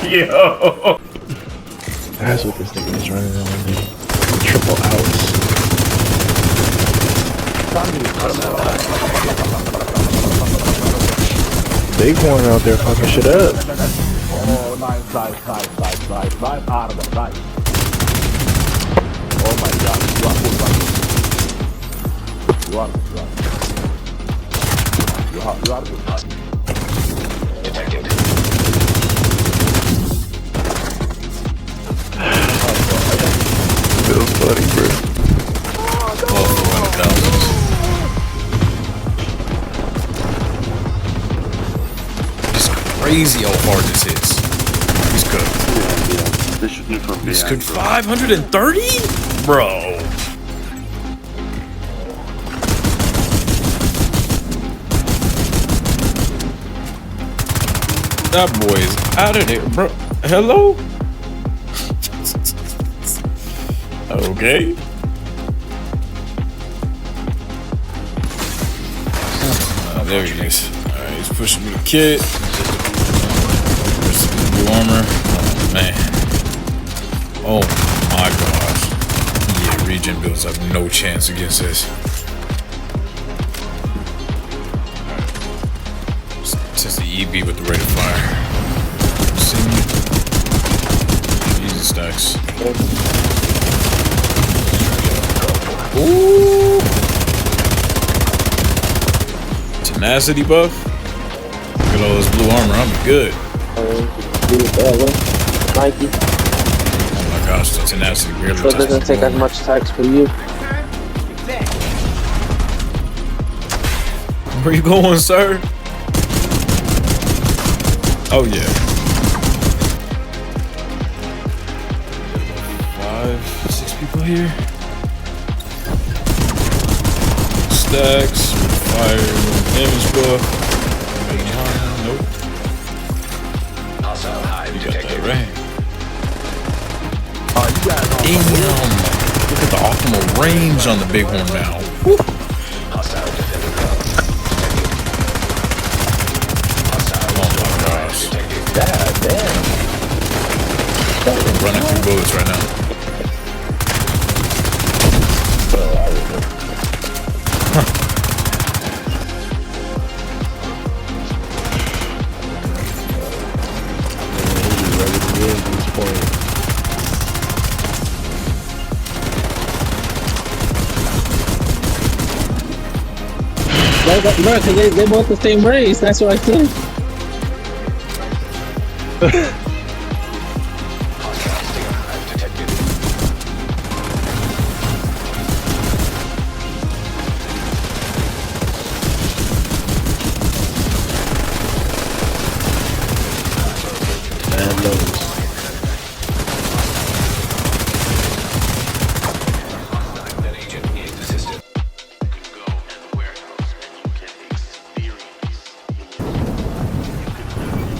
Yo. That's what this nigga is running on me. Triple outs. They going out there fucking shit up. Oh, nice. Out of it, nice. Oh my god, you are good, you are good. Detected. Feels funny, bro. Oh, 400,000. It's crazy how hard this hits. He's cooked. He's cooked 530? Bro. That boy is out of there, bro. Hello? Okay. There he is. Alright, he's pushing me the kit. There's the blue armor. Oh, man. Oh, my gosh. Yeah, regen builds have no chance against this. Since the EB with the rate of fire. See me? Jesus stacks. Ooh! Tenacity buff? Look at all this blue armor, I'm good. Nike. Oh my gosh, the tenacity barely So it doesn't take as much tax for you. Where you going, sir? Oh yeah. 5, 6 people here. Stacks, fire, damage buff. Nope. You got that right. Damn! Look at the optimal range on the big horn now. Woo. Oh my gosh. God damn. I'm running through bullets right now. Bro, cause they both the same race. That's what I said.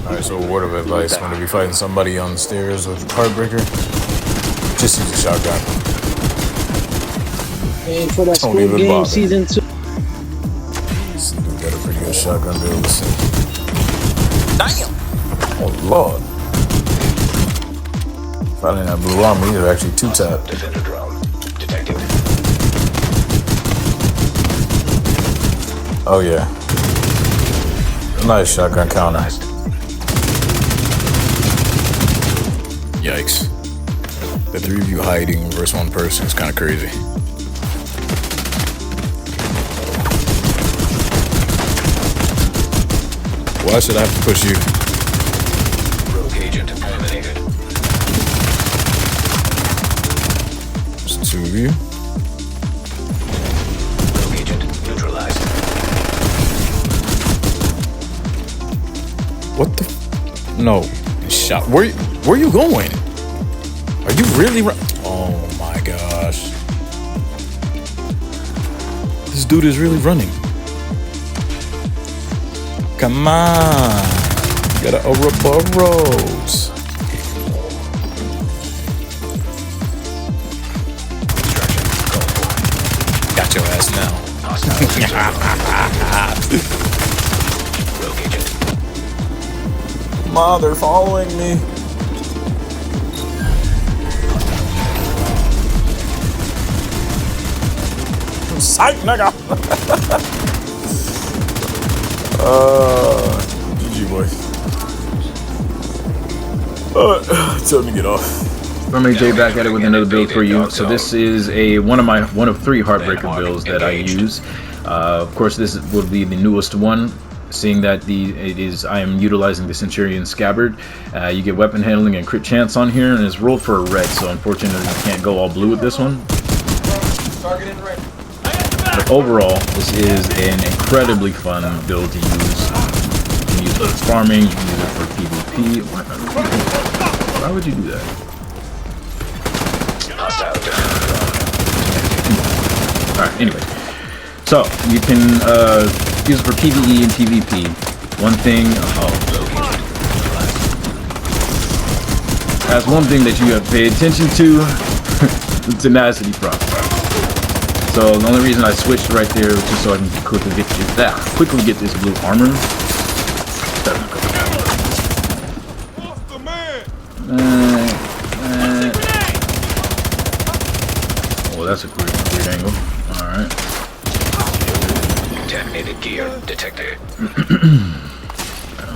Alright, so word of advice, when you be fighting somebody on the stairs with Heartbreaker, just use a shotgun. And for that Don't school even game bother. season 2. This dude got a pretty good shotgun build. Damn! Oh lord. If I didn't have blue armor, these are actually 2-tap. Defender drone. Detected. Oh yeah. Nice shotgun counter. Yikes. The 3 of you hiding versus 1 person is kind of crazy. Why should I have to push you? Rogue agent eliminated. There's 2 of you. Rogue agent neutralized. What the? No. Shot. Where you going? Are you really oh my gosh. This dude is really running. Come on. You got Ouroboros. Got your ass now. Rogue agent. Ma, they're following me. Psych, nigga. GG, boys. Time to get off. Normally Jay back at it with another build for you. So this is one of 3 Heartbreaker builds that I use. Of course, this will be the newest one. Seeing that I am utilizing the Centurion Scabbard. You get weapon handling and crit chance on here, and it's rolled for a red. So unfortunately, you can't go all blue with this one. But overall, this is an incredibly fun build to use. You can use it for farming. You can use it for PvP. Why would you do that? Alright, anyway. So, you can use it for PvE and PvP. One thing... that's one thing that you have to pay attention to. The tenacity proc. So, the only reason I switched right there was just so I can quickly get this blue armor. Oh, that's a weird angle. Alright. Contaminated gear detected.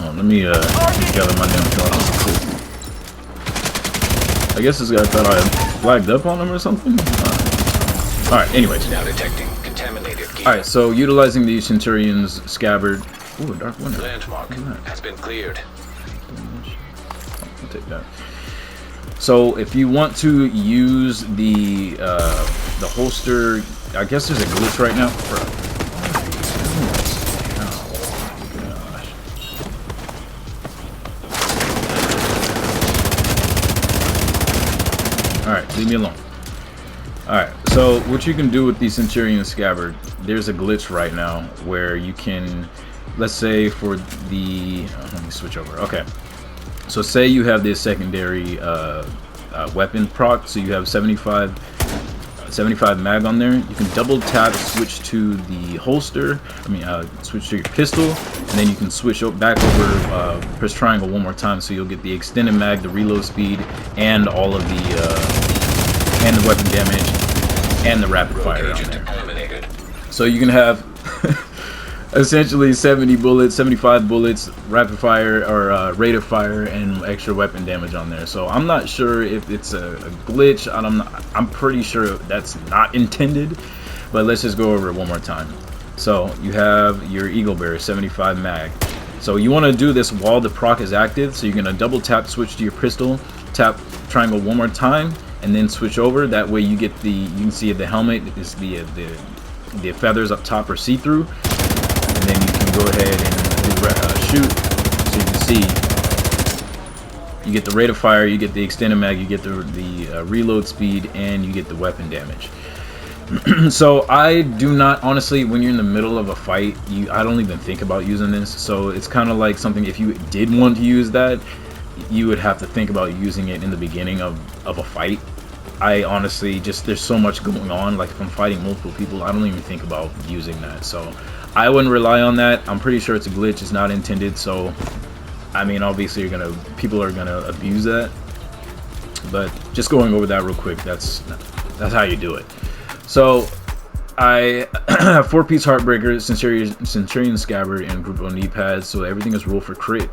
Let me gather my damn thoughts. I guess this guy thought I flagged up on him or something. Alright, anyways. Now detecting contaminated gear. Alright, so utilizing the Centurion's Scabbard. Ooh, a dark window. Landmark has been cleared. I'll take that. So if you want to use the holster, I guess there's a glitch right now. Alright, leave me alone. Alright, so what you can do with the Centurion Scabbard, there's a glitch right now where you can, let's say for the, let me switch over, okay. So say you have this secondary weapon proc, so you have 75 mag on there. You can double tap, switch to the holster, switch to your pistol, and then you can switch back over, press triangle one more time, so you'll get the extended mag, the reload speed, and all of the weapon damage, and the rapid fire on there. So you can have essentially 70 bullets, 75 bullets, rapid fire or rate of fire, and extra weapon damage on there. So I'm not sure if it's a glitch. I'm pretty sure that's not intended, but let's just go over it one more time. So you have your Eagle Bearer 75 mag. So you want to do this while the proc is active. So you're gonna double tap, switch to your pistol, tap triangle one more time, and then switch over. That way you get you can see the helmet is the feathers up top are see-through. And then you can go ahead and shoot, so you can see you get the rate of fire, you get the extended mag, you get the reload speed, and you get the weapon damage. So I do not, honestly, when you're in the middle of a fight, I don't even think about using this. So it's kind of like something, if you did want to use that, you would have to think about using it in the beginning of a fight. I honestly there's so much going on. Like if I'm fighting multiple people, I don't even think about using that. So I wouldn't rely on that. I'm pretty sure it's a glitch. It's not intended. So I mean, obviously people are gonna abuse that. But just going over that real quick, that's how you do it. So I have 4-piece Heartbreaker, Centurion Scabbard, and group of knee pads, so everything is rolled for crit.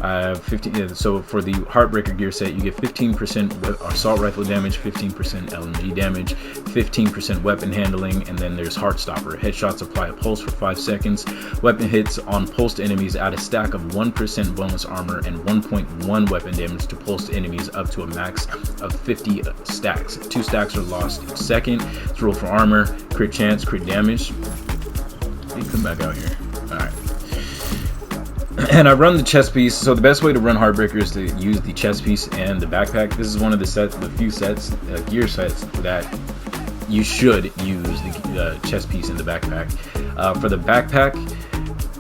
I have 15. So for the Heartbreaker gear set, you get 15% assault rifle damage, 15% LMG damage, 15% weapon handling, and then there's Heartstopper. Headshots apply a pulse for 5 seconds. Weapon hits on pulsed enemies add a stack of 1% bonus armor and 1.1 weapon damage to pulsed enemies up to a max of 50 stacks. 2 stacks are lost each second. It's rolled for armor, crit chance, crit damage. Hey, come back out here. Alright. And I run the chest piece. So the best way to run Heartbreaker is to use the chest piece and the backpack. This is one of the few sets, gear sets that you should use the chest piece and the backpack. For the backpack,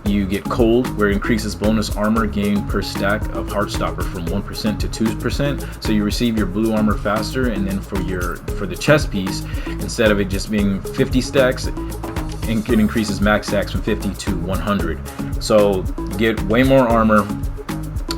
you get cold, where it increases bonus armor gain per stack of Heartstopper from 1% to 2%. So you receive your blue armor faster. And then for the chest piece, instead of it just being 50 stacks, it increases max stacks from 50 to 100. So you get way more armor,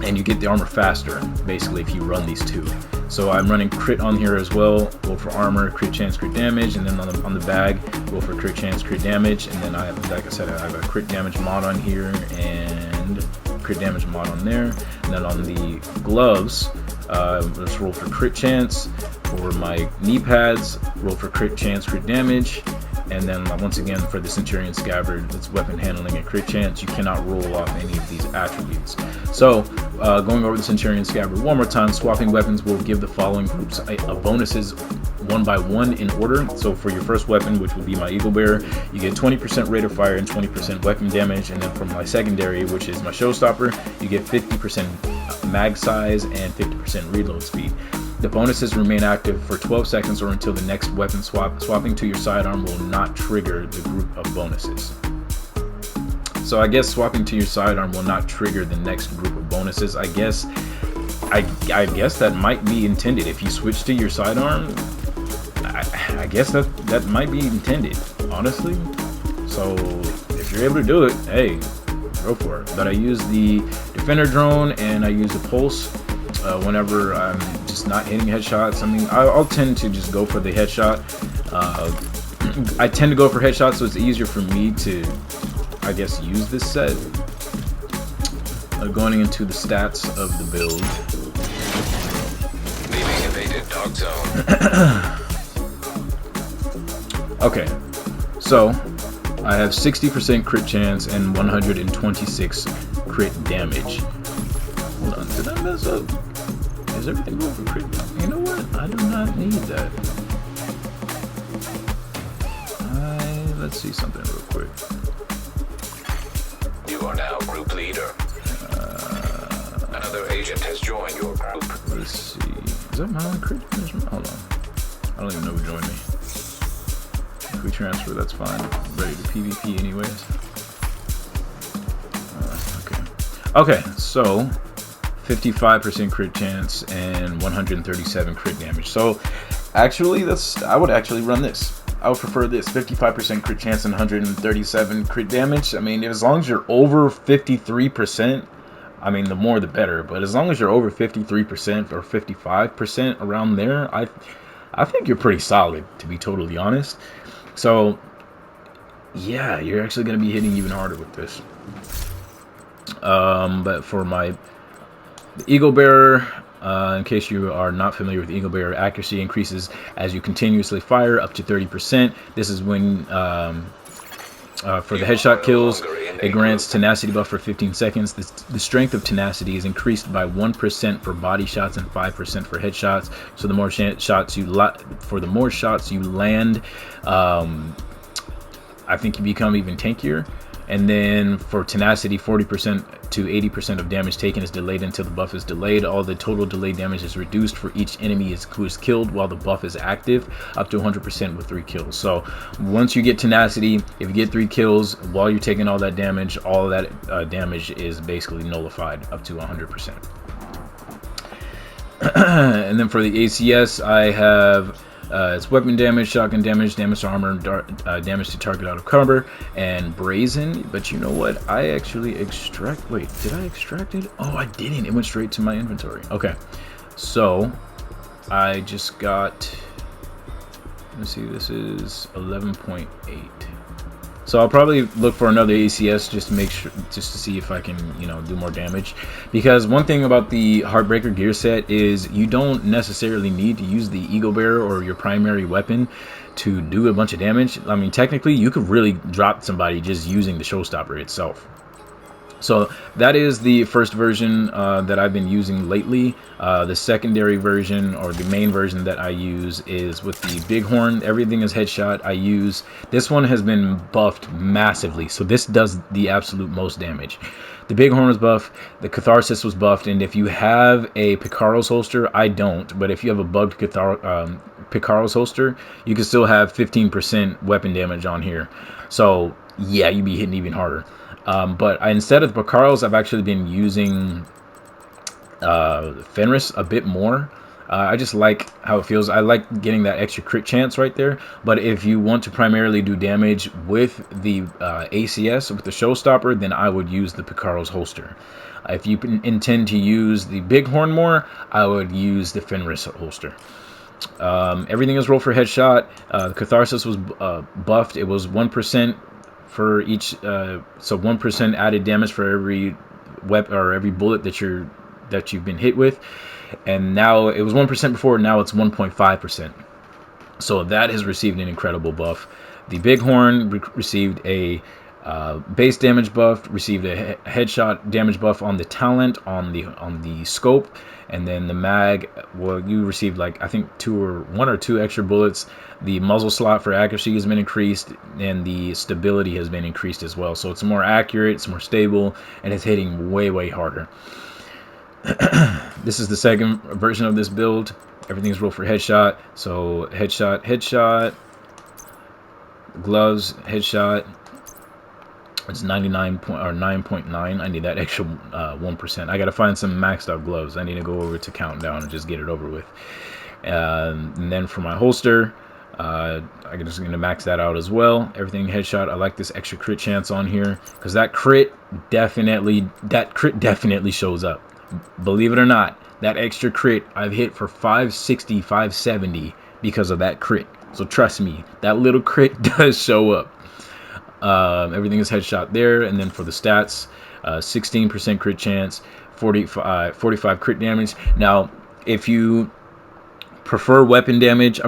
and you get the armor faster, basically, if you run these two. So I'm running crit on here as well. Roll for armor, crit chance, crit damage, and then on the bag, roll for crit chance, crit damage, and then like I said, I have a crit damage mod on here and crit damage mod on there. And then on the gloves, let's roll for crit chance. For my knee pads, roll for crit chance, crit damage. And then once again for the Centurion Scabbard, it's weapon handling and crit chance. You cannot roll off any of these attributes. So going over the Centurion Scabbard one more time, swapping weapons will give the following groups of bonuses one by one in order. So for your first weapon, which will be my Eagle Bearer, you get 20% rate of fire and 20% weapon damage. And then from my secondary, which is my Showstopper, you get 50% mag size and 50% reload speed. The bonuses remain active for 12 seconds or until the next weapon swap. Swapping to your sidearm will not trigger the group of bonuses. So I guess swapping to your sidearm will not trigger the next group of bonuses. I guess that might be intended. If you switch to your sidearm, I guess that might be intended, honestly. So if you're able to do it, hey, go for it. But I use the Defender drone and I use the Pulse whenever I'm just not hitting headshots. I mean, I'll tend to just go for the headshot. I tend to go for headshots, so it's easier for me to, I guess, use this set. Going into the stats of the build. Leaving invaded dog zone. Okay, so I have 60% crit chance and 126 crit damage. Hold on, did I mess up? Is everything going for crit? You know what? I do not need that. Let's see something real quick. You are now group leader. Another agent has joined your group. Let's see. Is that my own crit damage? Hold on. I don't even know who joined me. If we transfer, that's fine. I'm ready to PvP anyways. Okay, so 55% crit chance and 137 crit damage. So actually, I would actually run this. I would prefer this. 55% crit chance and 137 crit damage. I mean, as long as you're over 53%, I mean, the more the better. But as long as you're over 53% or 55% around there, I think you're pretty solid, to be totally honest. So yeah, you're actually going to be hitting even harder with this. But for my Eagle Bearer, in case you are not familiar with Eagle Bearer, accuracy increases as you continuously fire up to 30%. This is when for the headshot kills, it grants tenacity buff for 15 seconds. The strength of tenacity is increased by 1% for body shots and 5% for headshots. So the more shots you land, I think you become even tankier. And then for tenacity, 40% to 80% of damage taken is delayed until the buff is delayed. All the total delayed damage is reduced for each enemy who is killed while the buff is active, up to 100% with 3 kills. So once you get tenacity, if you get 3 kills while you're taking all that damage, all that damage is basically nullified up to 100%. And then for the ACS, I have it's weapon damage, shotgun damage, damage to armor, damage to target out of cover, and brazen. But you know what? I actually wait, did I extract it? Oh, I didn't. It went straight to my inventory. Okay, so I just got, let's see, this is 11.8. So I'll probably look for another ACS just to make sure, just to see if I can, you know, do more damage. Because one thing about the Heartbreaker gear set is you don't necessarily need to use the Eagle Bearer or your primary weapon to do a bunch of damage. I mean, technically, you could really drop somebody just using the Showstopper itself. So that is the first version that I've been using lately. The secondary version, or the main version that I use, is with the Bighorn. Everything is headshot. I use, this one has been buffed massively, so this does the absolute most damage. The Bighorn was buffed, the Catharsis was buffed, and if you have a Picaro's holster, I don't, but if you have a bugged Picaro's holster, you can still have 15% weapon damage on here. So yeah, you'd be hitting even harder. But instead of the Picaro's, I've actually been using Fenris a bit more. I just like how it feels. I like getting that extra crit chance right there. But if you want to primarily do damage with the ACS, with the Showstopper, then I would use the Picaro's holster. If you intend to use the Bighorn more, I would use the Fenris holster. Everything is rolled for headshot. The Catharsis was buffed. It was 1% for each, so 1% added damage for every weapon or every bullet that you've been hit with. And now it was 1% before. Now it's 1.5%. So that has received an incredible buff. The Bighorn received a base damage buff, received a headshot damage buff on the talent, on the scope, and then the mag. Well, you received like I think one or two extra bullets. The muzzle slot for accuracy has been increased, and the stability has been increased as well. So it's more accurate, it's more stable, and it's hitting way harder. This is the second version of this build. Everything's rolled for headshot. So headshot, gloves, headshot. It's 9.9. I need that extra 1%. I gotta find some maxed out gloves. I need to go over to countdown and just get it over with. And then for my holster, I'm just gonna max that out as well. Everything headshot. I like this extra crit chance on here because that crit definitely shows up. Believe it or not, that extra crit I've hit for 560, 570 because of that crit. So trust me, that little crit does show up. Everything is headshot there. And then for the stats, 16% crit chance, 45 crit damage. Now, if you prefer weapon damage,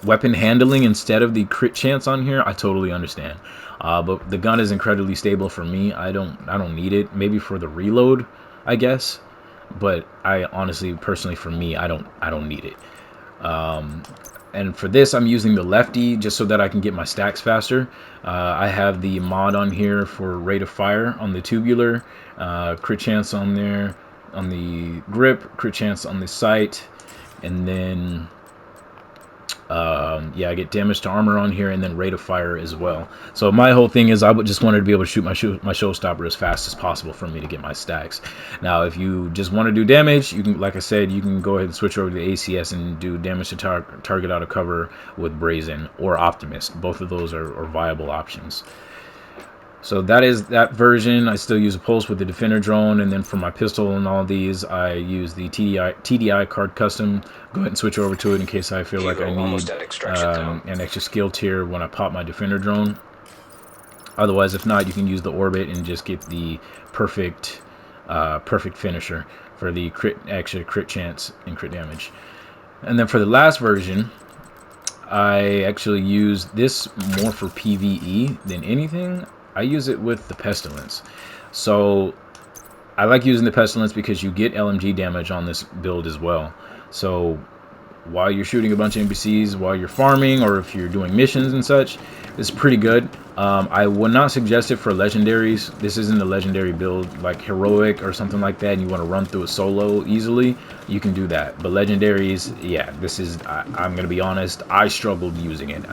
weapon handling instead of the crit chance on here, I totally understand. But the gun is incredibly stable for me. I don't need it. Maybe for the reload, I guess. But I honestly, personally, for me, I don't need it. And for this, I'm using the lefty just so that I can get my stacks faster. I have the mod on here for rate of fire on the tubular, crit chance on there, on the grip, crit chance on the sight, and then I get damage to armor on here, and then rate of fire as well. So my whole thing is I just wanted to be able to shoot my showstopper as fast as possible for me to get my stacks. Now, if you just want to do damage, you can, like I said, you can go ahead and switch over to the ACS and do damage to target out of cover with Brazen or Optimist. Both of those are viable options. So that is that version. I still use a pulse with the Defender drone, and then for my pistol and all these, I use the TDI card custom. Go ahead and switch over to it in case I feel like I need an extra skill tier when I pop my Defender drone. Otherwise, if not, you can use the Orbit and just get the perfect finisher for the extra crit chance and crit damage. And then for the last version, I actually use this more for PvE than anything. I use it with the Pestilence. So I like using the Pestilence because you get LMG damage on this build as well. So while you're shooting a bunch of NPCs, while you're farming, or if you're doing missions and such, it's pretty good. I would not suggest it for legendaries. This isn't a legendary build like heroic or something like that, and you want to run through it solo easily, you can do that. But legendaries, yeah, this is, I'm going to be honest, I struggled using it.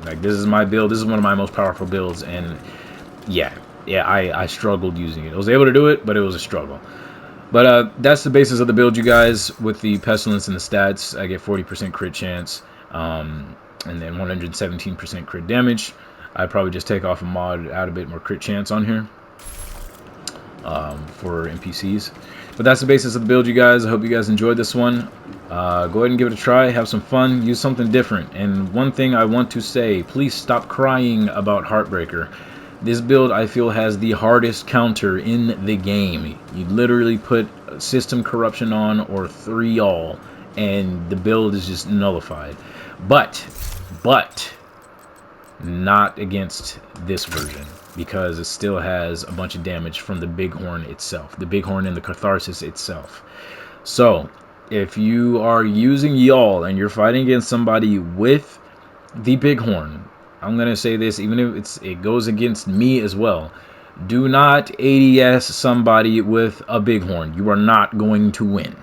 Like, this is my build. This is one of my most powerful builds, and I struggled using it. I was able to do it, but it was a struggle. But that's the basis of the build, you guys. With the Pestilence and the stats, I get 40% crit chance, and then 117% crit damage. I'd probably just take off a mod, add a bit more crit chance on here for NPCs. But that's the basis of the build, you guys. I hope you guys enjoyed this one. Go ahead and give it a try. Have some fun. Use something different. And one thing I want to say, please stop crying about Heartbreaker. This build, I feel, has the hardest counter in the game. You literally put system corruption on or 3 all, and the build is just nullified. But not against this version, because it still has a bunch of damage from the Bighorn itself, the Bighorn and the Catharsis itself. So if you are using y'all and you're fighting against somebody with the Bighorn, I'm going to say this, even if it goes against me as well, do not ADS somebody with a Bighorn. You are not going to win.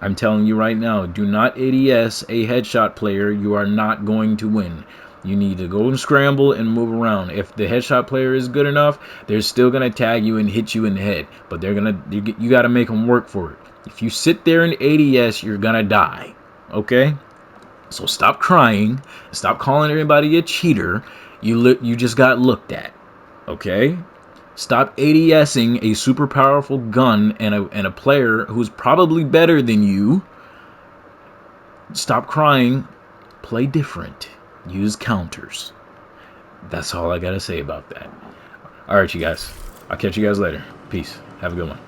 I'm telling you right now, do not ADS a headshot player. You are not going to win. You need to go and scramble and move around. If the headshot player is good enough, they're still going to tag you and hit you in the head. But you got to make them work for it. If you sit there in ADS, you're gonna die. Okay? So stop crying. Stop calling everybody a cheater. You just got looked at. Okay? Stop ADSing a super powerful gun and a player who's probably better than you. Stop crying. Play different. Use counters. That's all I gotta say about that. Alright, you guys. I'll catch you guys later. Peace. Have a good one.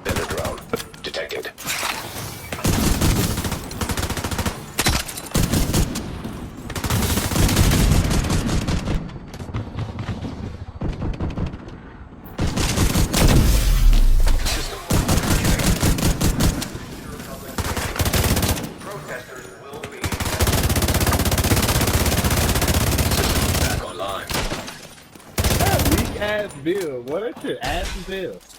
Vendor drone detected. Protesters will be back online. That weak ass build. What that shit ass as hell.